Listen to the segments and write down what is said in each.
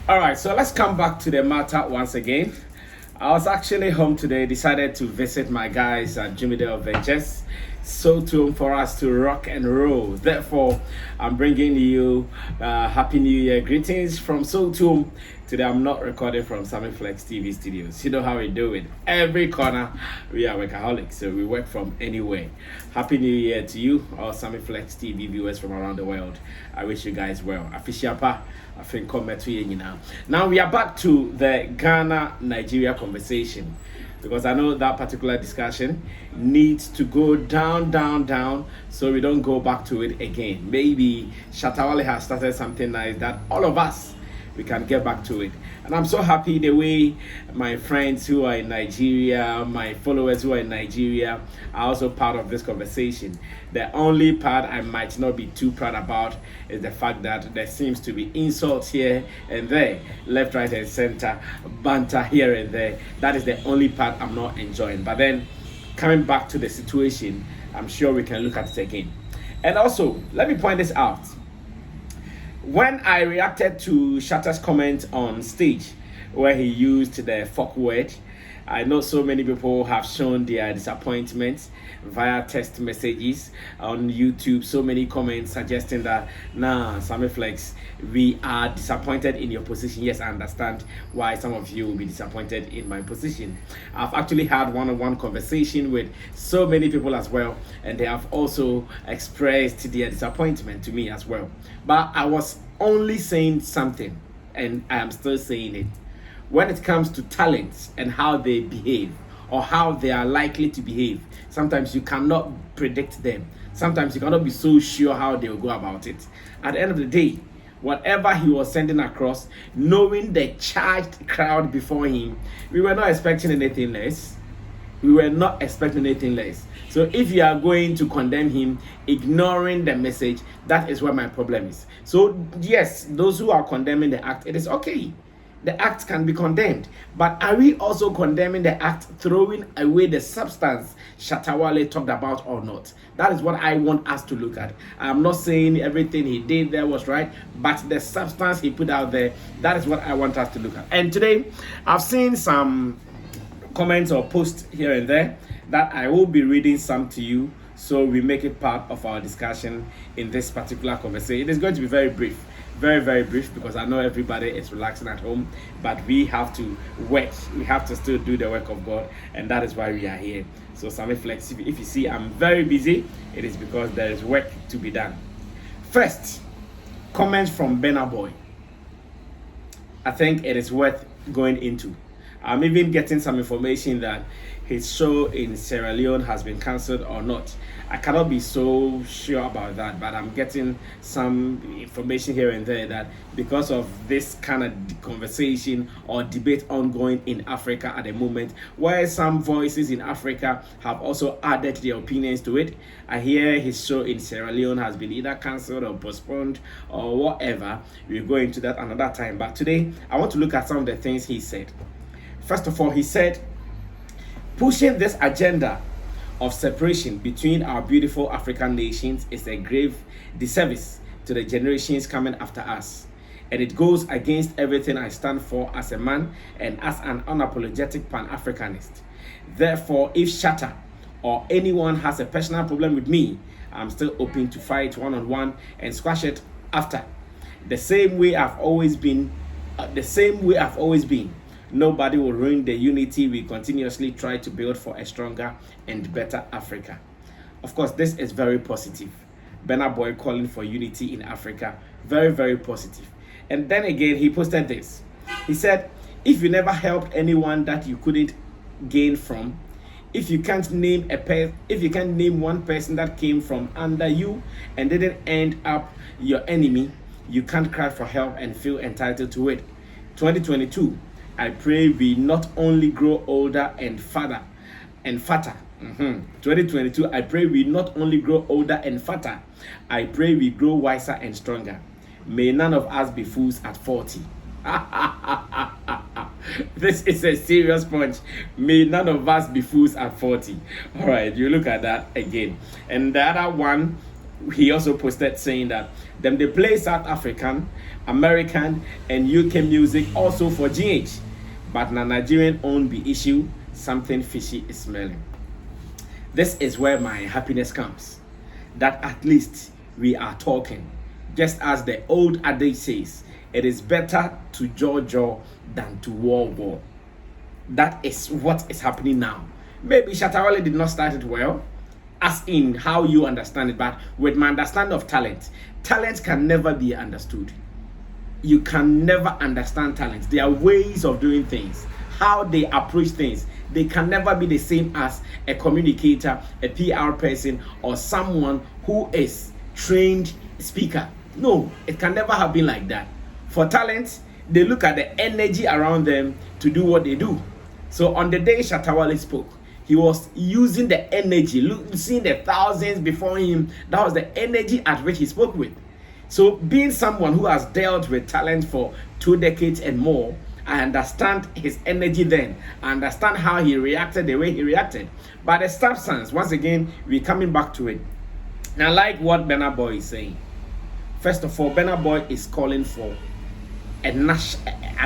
All right, so let's come back to the matter once again. I was actually home today, decided to visit my guys at Jimmy Dale Ventures. So tuned for us to rock and roll. Therefore, I'm bringing you Happy New Year greetings from So Tuned. Today, I'm not recording from Sammy Flex TV studios. You know how we do it. Every corner, we are workaholics, so we work from anywhere. Happy New Year to you, all Sammy Flex TV viewers from around the world. I wish you guys well. Afishiapa, I think come to you now. Now we are back to the Ghana-Nigeria conversation, because I know that particular discussion needs to go down, so we don't go back to it again. Maybe Shatta has started something nice that all of us, we can get back to it. And I'm so happy the way my friends who are in Nigeria, my followers who are in Nigeria, are also part of this conversation. The only part I might not be too proud about is the fact that there seems to be insults here and there, left, right, and center, banter here and there. That is the only part I'm not enjoying. But then, coming back to the situation, I'm sure we can look at it again. And also, let me point this out. When I reacted to Shatta's comment on stage, where he used the fuck word, I know so many people have shown their disappointment via text messages on YouTube. So many comments suggesting that, nah, Sammy Flex, we are disappointed in your position. Yes, I understand why some of you will be disappointed in my position. I've actually had one-on-one conversation with so many people as well, and they have also expressed their disappointment to me as well. But I was only saying something, and I am still saying it. When it comes to talents and how they behave or how they are likely to behave, sometimes you cannot predict them. Sometimes you cannot be so sure how they will go about it. At the end of the day, whatever he was sending across, knowing the charged crowd before him, we were not expecting anything less. So if you are going to condemn him, ignoring the message, that is where my problem is. So yes, those who are condemning the act, it is okay. The act can be condemned, but are we also condemning the act, throwing away the substance Shatta talked about or not? That is what I want us to look at. I'm not saying everything he did there was right, but the substance he put out there, that is what I want us to look at. And today, I've seen some comments or posts here and there that I will be reading some to you, so we make it part of our discussion in this particular conversation. It is going to be very brief. Very brief, because I know everybody is relaxing at home, but we have to work. We have to still do the work of God, and that is why we are here. So Sammy Flex, if you see I'm very busy, it is because there is work to be done. First, comments from Burna. I think it is worth going into. I'm even getting some information that his show in Sierra Leone has been cancelled or not. I cannot be so sure about that, but I'm getting some information here and there that because of this kind of conversation or debate ongoing in Africa at the moment, where some voices in Africa have also added their opinions to it, I hear his show in Sierra Leone has been either cancelled or postponed or whatever. We'll go into that another time. But today, I want to look at some of the things he said. First of all, he said, pushing this agenda of separation between our beautiful African nations is a grave disservice to the generations coming after us. And it goes against everything I stand for as a man and as an unapologetic Pan-Africanist. Therefore, if Shatta or anyone has a personal problem with me, I'm still open to fight one-on-one and squash it after. The same way I've always been. Nobody will ruin the unity we continuously try to build for a stronger and better Africa. Of course, this is very positive. Burna Boy calling for unity in Africa. Very positive. And then again, he posted this. He said, if you never helped anyone that you couldn't gain from, if you can't name one person that came from under you and didn't end up your enemy, you can't cry for help and feel entitled to it. 2022. I pray we not only grow older and fatter. 2022, I pray we not only grow older and fatter. I pray we grow wiser and stronger. May none of us be fools at 40. This is a serious punch. May none of us be fools at 40. All right, you look at that again. And the other one, he also posted saying that Then they play South African, American, and UK music also for GH. But na Nigerian own be issue, something fishy is smelling. This is where my happiness comes. That at least we are talking. Just as the old adage says, it is better to jaw than to war. That is what is happening now. Maybe Shatta Wale did not start it well, as in how you understand it, but with my understanding of talent, talent can never be understood. You can never understand talent. There are ways of doing things, how they approach things. They can never be the same as a communicator, a PR person, or someone who is trained speaker. No, it can never have been like that. For talent, they look at the energy around them to do what they do. So on the day Shatta Wale spoke, he was using the energy, seeing the thousands before him. That was the energy at which he spoke with. So being someone who has dealt with talent for 2 decades and more, I understand his energy then. I understand how he reacted the way he reacted. But the substance, once again, we're coming back to it. Now, like what Burna Boy is saying. First of all, Burna Boy is calling for an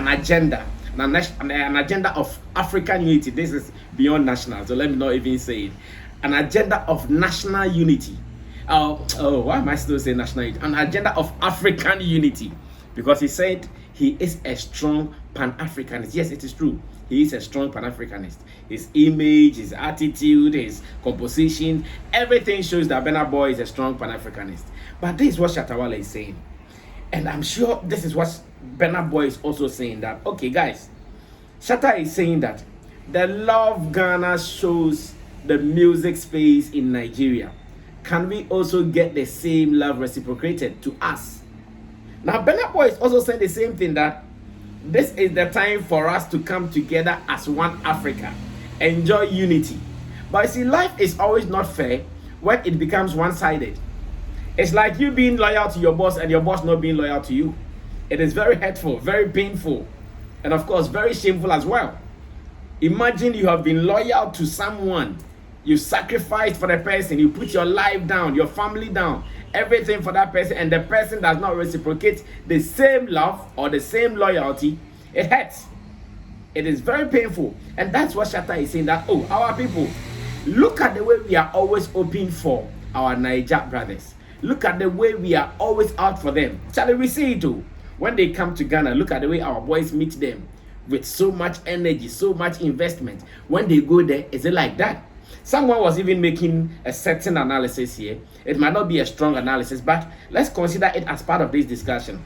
agenda. An agenda of African unity. This is beyond national, so let me not even say it. An agenda of national unity. Why am I still saying national unity? An agenda of African unity. Because he said he is a strong Pan-Africanist. Yes, it is true. He is a strong Pan-Africanist. His image, his attitude, his composition, everything shows that Burna Boy is a strong Pan-Africanist. But this is what Shatta Wale is saying. And I'm sure this is what Burna Boy is also saying, that, okay, guys, Shatta is saying that the love Ghana shows the music space in Nigeria. Can we also get the same love reciprocated to us? Now, Burna Boy is also saying the same thing, that this is the time for us to come together as one Africa, enjoy unity. But you see, life is always not fair when it becomes one-sided. It's like you being loyal to your boss and your boss not being loyal to you. It is very hurtful, very painful, and of course, very shameful as well. Imagine you have been loyal to someone. You sacrificed for the person. You put your life down, your family down, everything for that person, and the person does not reciprocate the same love or the same loyalty. It hurts. It is very painful. And that's what Shatta is saying, that, oh, our people, look at the way we are always open for our Naija brothers. Look at the way we are always out for them. Shall we see it too? When they come to Ghana, look at the way our boys meet them with so much energy, so much investment. When they go there, is it like that? Someone was even making a certain analysis here. It might not be a strong analysis, but let's consider it as part of this discussion.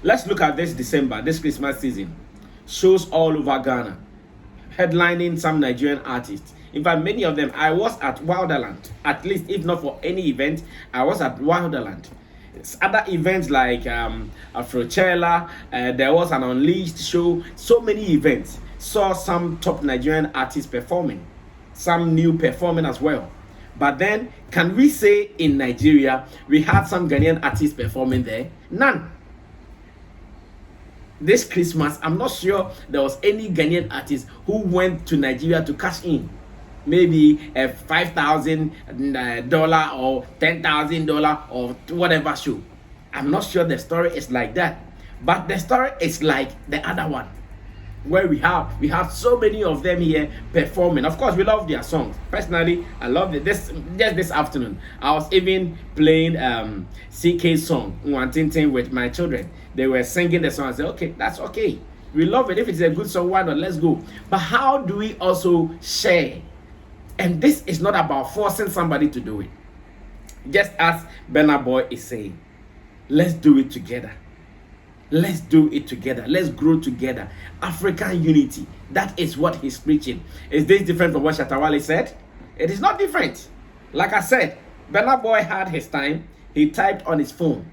Let's look at this December, this Christmas season. Shows all over Ghana, headlining some Nigerian artists. In fact, many of them, I was at Wilderland. At least, if not for any event, I was at Wilderland. Other events like Afrochella, there was an Unleashed show. So many events. Saw some top Nigerian artists performing. Some new performing as well. But then, can we say in Nigeria, we had some Ghanaian artists performing there? None. This Christmas, I'm not sure there was any Ghanaian artist who went to Nigeria to cash in. Maybe a $5,000 or $10,000 or whatever show. I'm not sure the story is like that. But the story is like the other one, where we have so many of them here performing. Of course, we love their songs. Personally, I love it. This afternoon, I was even playing CK's song Nwantintin with my children. They were singing the song. I said, okay, that's okay. We love it. If it's a good song, why not? Let's go. But how do we also share? And this is not about forcing somebody to do it. Just as Burna Boy is saying, let's do it together. Let's do it together. Let's grow together. African unity. That is what he's preaching. Is this different from what Shatta Wale said? It is not different. Like I said, Burna Boy had his time. He typed on his phone,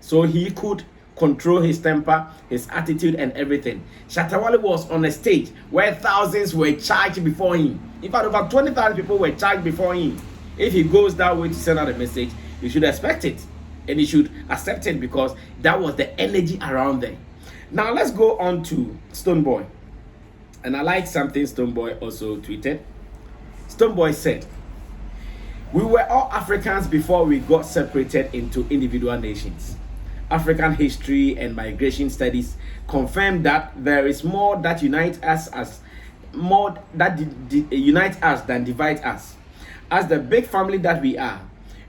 so he could control his temper, his attitude, and everything. Shatta Wale was on a stage where thousands were charged before him. In fact, over 20,000 people were charged before him. If he goes that way to send out a message, you should expect it. And you should accept it, because that was the energy around there. Now let's go on to Stonebwoy. And I like something Stonebwoy also tweeted. Stonebwoy said, We were all Africans before we got separated into individual nations. African history and migration studies confirm that there is more that unites us than divides us. As the big family that we are,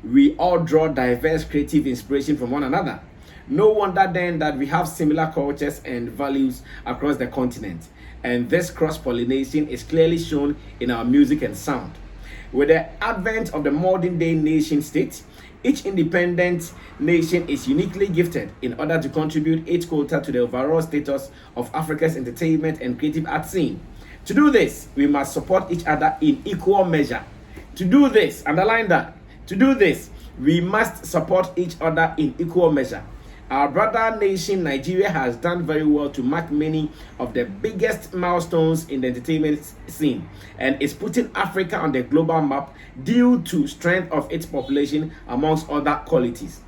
we all draw diverse creative inspiration from one another. No wonder then that we have similar cultures and values across the continent, and this cross-pollination is clearly shown in our music and sound. With the advent of the modern day nation state, each independent nation is uniquely gifted in order to contribute its quota to the overall status of Africa's entertainment and creative art scene. To do this, we must support each other in equal measure. To do this, underline that, to do this, we must support each other in equal measure. Our brother nation Nigeria has done very well to mark many of the biggest milestones in the entertainment scene and is putting Africa on the global map due to strength of its population amongst other qualities.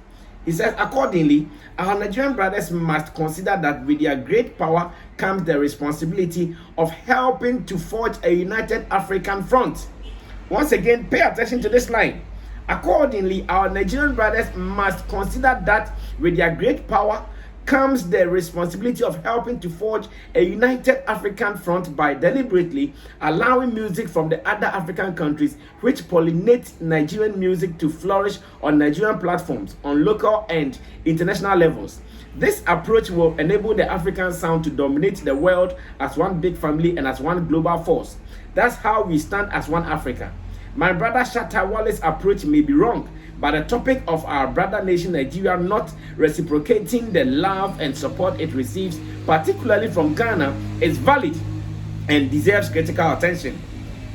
He says, accordingly, our Nigerian brothers must consider that with their great power comes the responsibility of helping to forge a united African front. Once again, pay attention to this line. Accordingly, our Nigerian brothers must consider that with their great power comes the responsibility of helping to forge a united African front by deliberately allowing music from the other African countries which pollinate Nigerian music to flourish on Nigerian platforms on local and international levels. This approach will enable the African sound to dominate the world as one big family and as one global force. That's how we stand as one Africa. My brother Shatta Wale's approach may be wrong, but the topic of our brother nation Nigeria not reciprocating the love and support it receives, particularly from Ghana, is valid and deserves critical attention.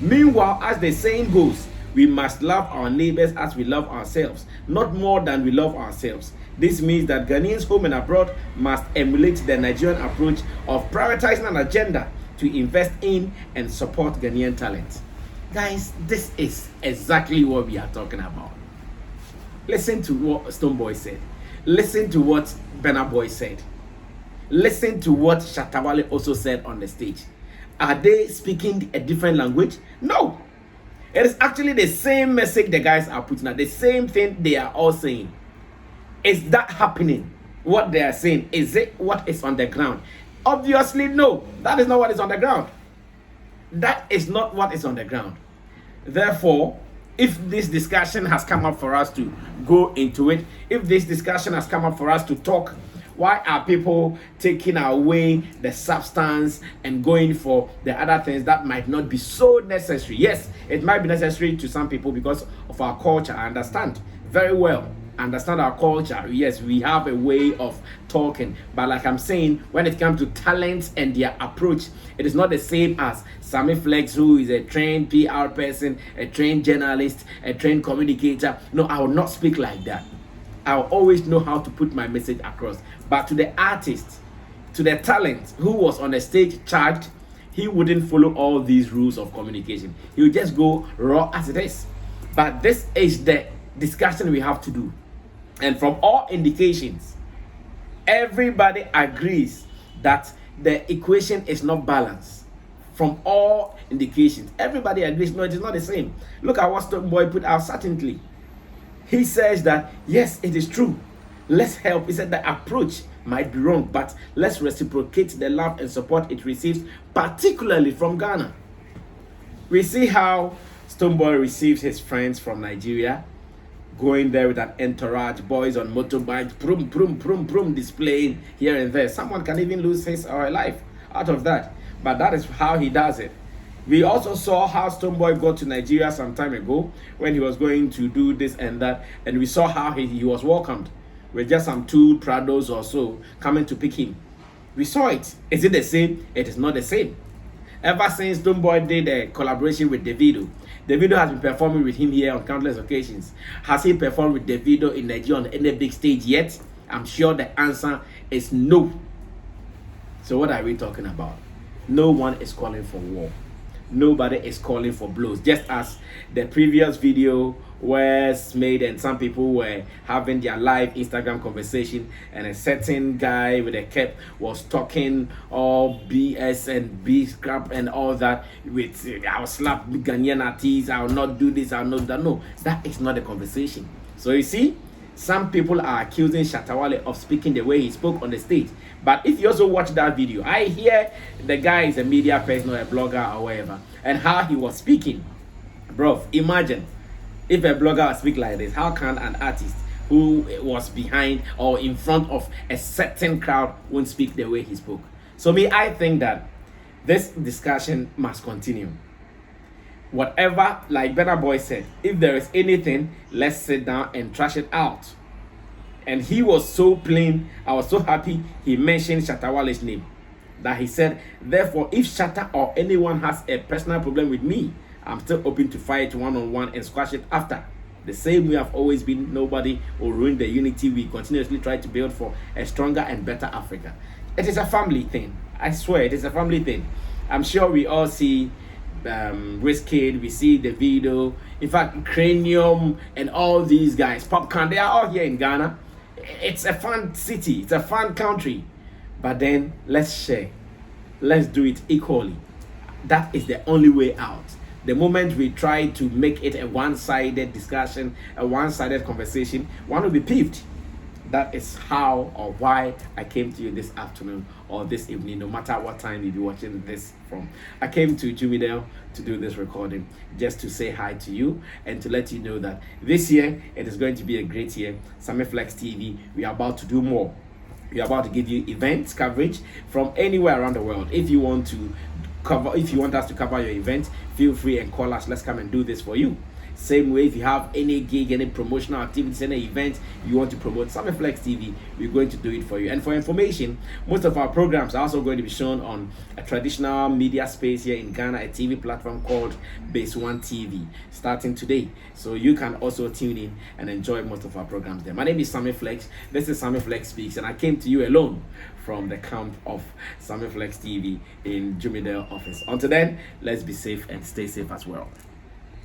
Meanwhile, as the saying goes, we must love our neighbors as we love ourselves, not more than we love ourselves. This means that Ghanaians home and abroad must emulate the Nigerian approach of prioritizing an agenda to invest in and support Ghanaian talent. Guys, this is exactly what we are talking about. Listen to what Stonebwoy said. Listen to what Burna Boy said. Listen to what Shatta Wale also said on the stage. Are they speaking a different language? No. It is actually the same message the guys are putting out. The same thing they are all saying. Is that happening? What they are saying, is it what is on the ground? Obviously, no. That is not what is on the ground. That is not what is on the ground. Therefore, if this discussion has come up for us to go into it, if this discussion has come up for us to talk, why are people taking away the substance and going for the other things that might not be so necessary? Yes, it might be necessary to some people because of our culture. I understand very well. Understand our culture. Yes, we have a way of talking, but like I'm saying, when it comes to talents and their approach, it is not the same as Sammy Flex, who is a trained PR person, a trained journalist, a trained communicator. No, I will not speak like that. I will always know how to put my message across. But to the artist, to the talent who was on the stage charged, he wouldn't follow all these rules of communication. He would just go raw as it is. But this is the discussion we have to do. And from all indications, everybody agrees that the equation is not balanced. From all indications, everybody agrees, no, it is not the same. Look at what Stonebwoy put out certainly. He says that, yes, it is true. Let's help. He said the approach might be wrong, but let's reciprocate the love and support it receives, particularly from Ghana. We see how Stonebwoy receives his friends from Nigeria, going there with an entourage, boys on motorbikes, prum, prum, prum, prum, displaying here and there. Someone can even lose his or her life out of that. But that is how he does it. We also saw how Stonebwoy got to Nigeria some time ago when he was going to do this and that. And we saw how he was welcomed with just some 2 Prados or so coming to pick him. We saw it. Is it the same? It is not the same. Ever since Stonebwoy did a collaboration with Davido, Davido has been performing with him here on countless occasions. Has he performed with Davido in Nigeria on any big stage yet? I'm sure the answer is no. So what are we talking about? No one is calling for war. Nobody is calling for blows. Just as the previous video was made, and some people were having their live Instagram conversation, and a certain guy with a cap was talking all BS and B crap and all that with I'll slap Ghanaian artists, I'll not do this, I'll not do that. No, that is not the conversation. So you see, some people are accusing Shatta Wale of speaking the way he spoke on the stage. But if you also watch that video, I hear the guy is a media person or a blogger or whatever, and how he was speaking. Bro, imagine if a blogger speak like this, how can an artist who was behind or in front of a certain crowd won't speak the way he spoke? So I think that this discussion must continue. Whatever, like Burna Boy said, if there is anything, let's sit down and trash it out. And he was so plain, I was so happy he mentioned Shatta Wale's name. That he said, therefore, if Shatta or anyone has a personal problem with me, I'm still open to fight one-on-one and squash it after. The same way I've always been, nobody will ruin the unity we continuously try to build for a stronger and better Africa. It is a family thing. I swear, it is a family thing. I'm sure we all see Wizkid, we see the video. In fact, Cranium and all these guys, Popcorn, they are all here in Ghana. It's a fun city, it's a fun country. But then let's share. Let's do it equally. That is the only way out. The moment we try to make it a one-sided discussion, a one-sided conversation, one will be peeved. That is how or why I came to you this afternoon or this evening, no matter what time you'll be watching this from. I came to Jumidale to do this recording just to say hi to you and to let you know that this year it is going to be a great year. Sammy Flex TV, we are about to do more. We are about to give you events coverage from anywhere around the world. If you want us to cover your event, feel free and call us. Let's come and do this for you. Same way, if you have any gig, any promotional activities, any event you want to promote, Sammy Flex TV, we're going to do it for you. And for information, most of our programs are also going to be shown on a traditional media space here in Ghana, a TV platform called Base One TV, starting today. So you can also tune in and enjoy most of our programs there. My name is Sammy Flex. This is Sammy Flex Speaks, and I came to you alone from the camp of Sammy Flex TV in Jumidale office. Until then, let's be safe and stay safe as well.